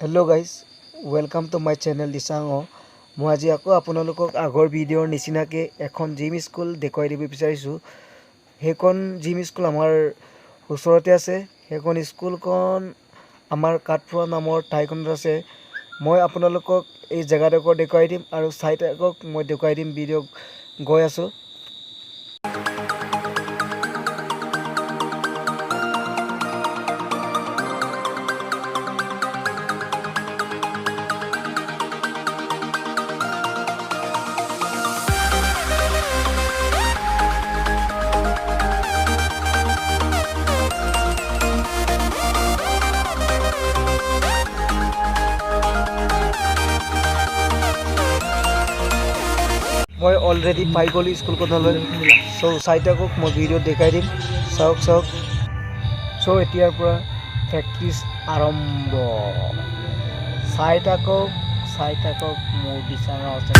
Hello guys, welcome to my channel Disango. মই আজি আকৌ আপোনালোকক আগৰ ভিডিঅ'ৰ নিচিনাকৈ এখন জিম স্কুল দেখুৱাই দিব বিচাৰিছোঁ। সেইখন জিম স্কুল আমাৰ ওচৰতে আছে। সেইখন স্কুলখন আমাৰ কাঠপুৰা নামৰ ঠাইখনত আছে। মই আপোনালোকক এই জেগাডোখৰ দেখুৱাই দিম আৰু চাই থাকক, মই দেখুৱাই দিম। ভিডিঅ' গৈ আছোঁ। মই অলৰেডি পাই গ'লো স্কুলখনলৈ। চাই থাকক, মই ভিডিঅ'ত দেখাই দিম। চাওক। এতিয়াৰ পৰা প্ৰেক্টিচ আৰম্ভ। চাই থাকক মোৰ বিচাৰা আছে।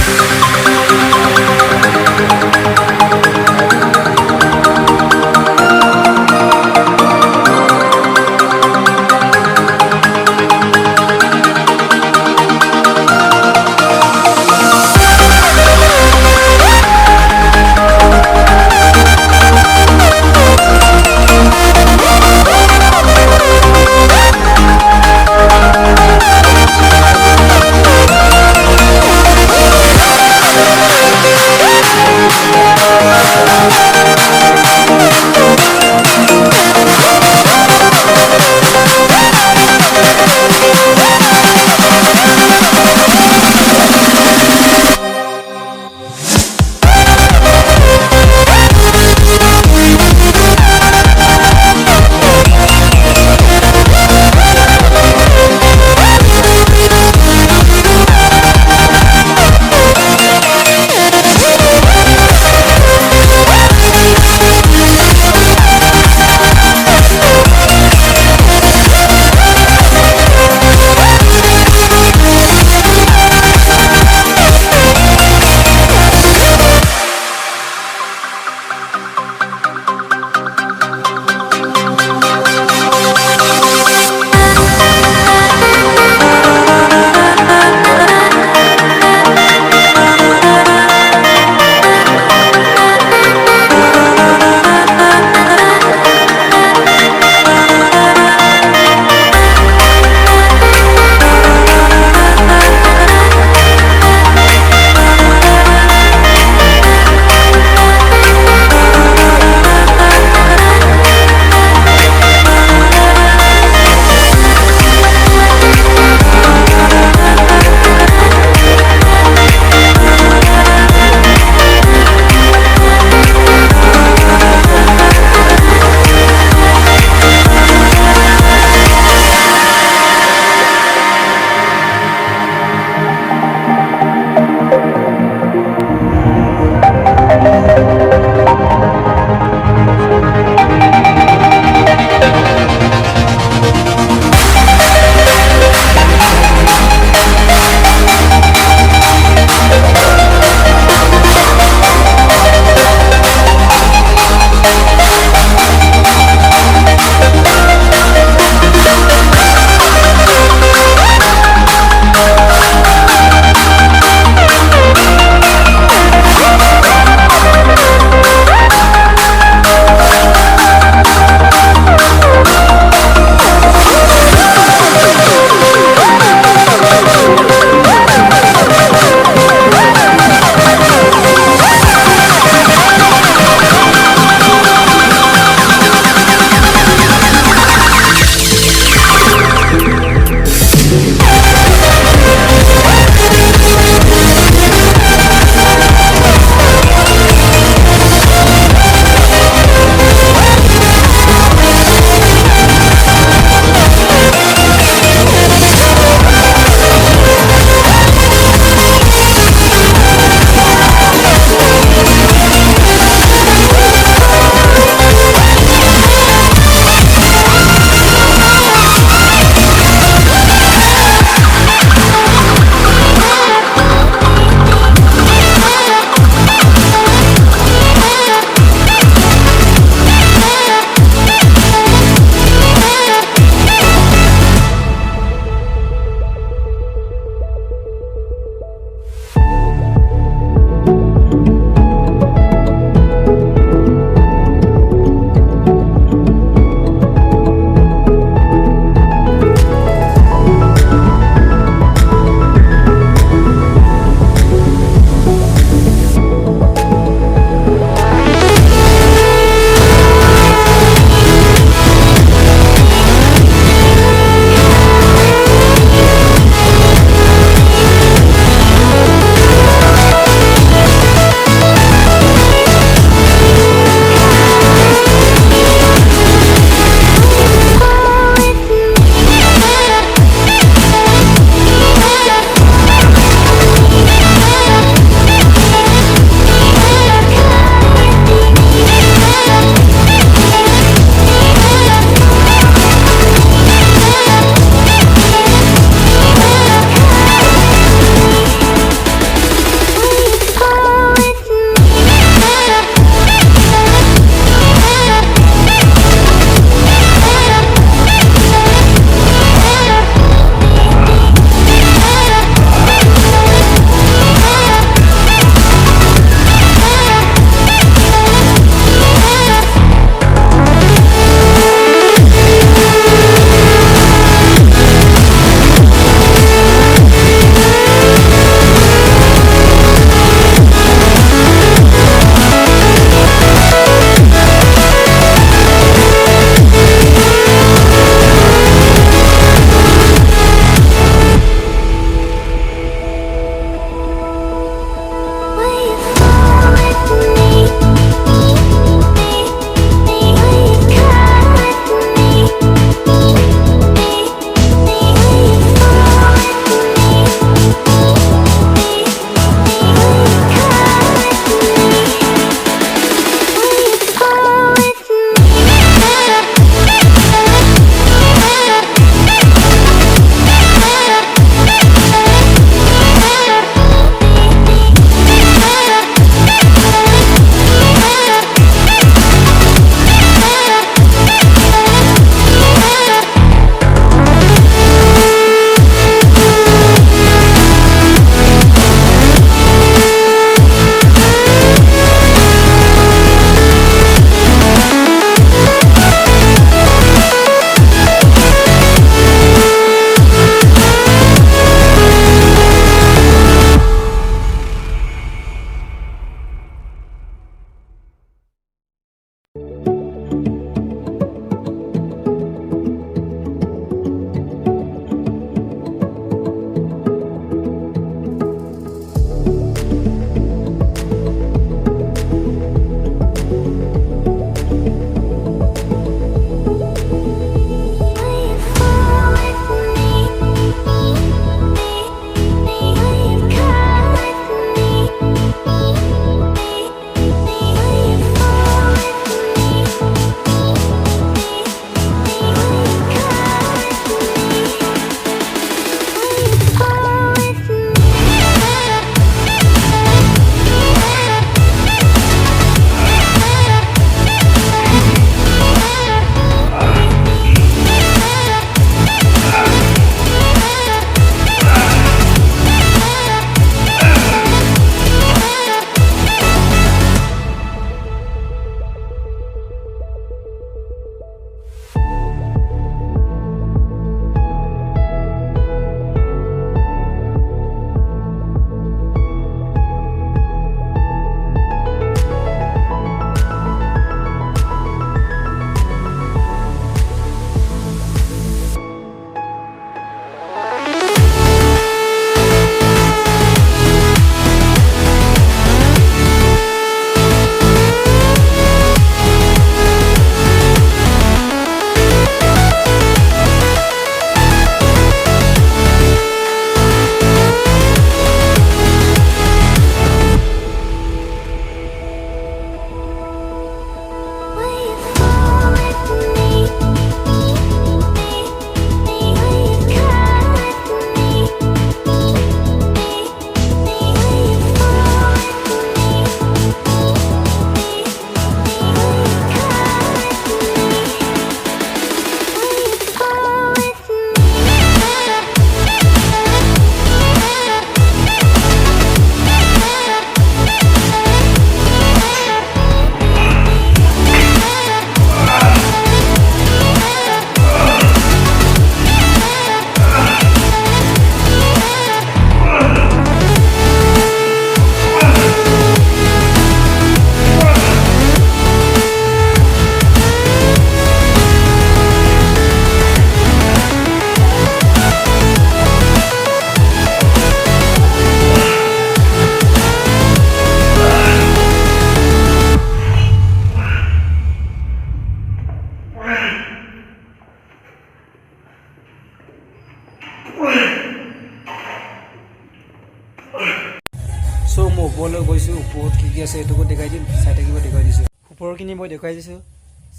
চ' মই ওপৰলৈ গৈছোঁ, ওপৰত কি কি আছে এইটোকো দেখাই দিম, চাই থাকিব দেখুৱাই দিছোঁ। ওপৰখিনি মই দেখুৱাই দিছোঁ,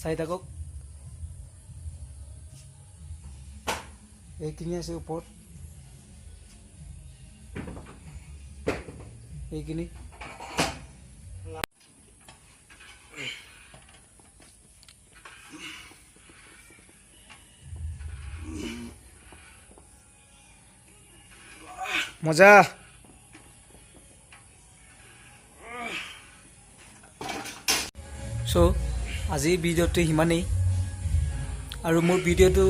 চাই থাকক। এইখিনি আছে ওপৰত, এইখিনি মজা। চ' আজিৰ ভিডিঅ'টো সিমানেই, আৰু মোৰ ভিডিঅ'টো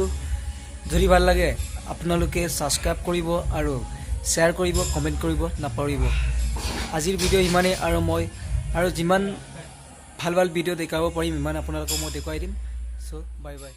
যদি ভাল লাগে আপোনালোকে ছাবস্ক্ৰাইব কৰিব আৰু শ্বেয়াৰ কৰিব, কমেণ্ট কৰিব নাপাহৰিব। আজিৰ ভিডিঅ' সিমানেই, আৰু মই আৰু যিমান ভাল ভাল ভিডিঅ' দেখাব পাৰিম ইমান আপোনালোকক মই দেখুৱাই দিম। চ' বাই বাই।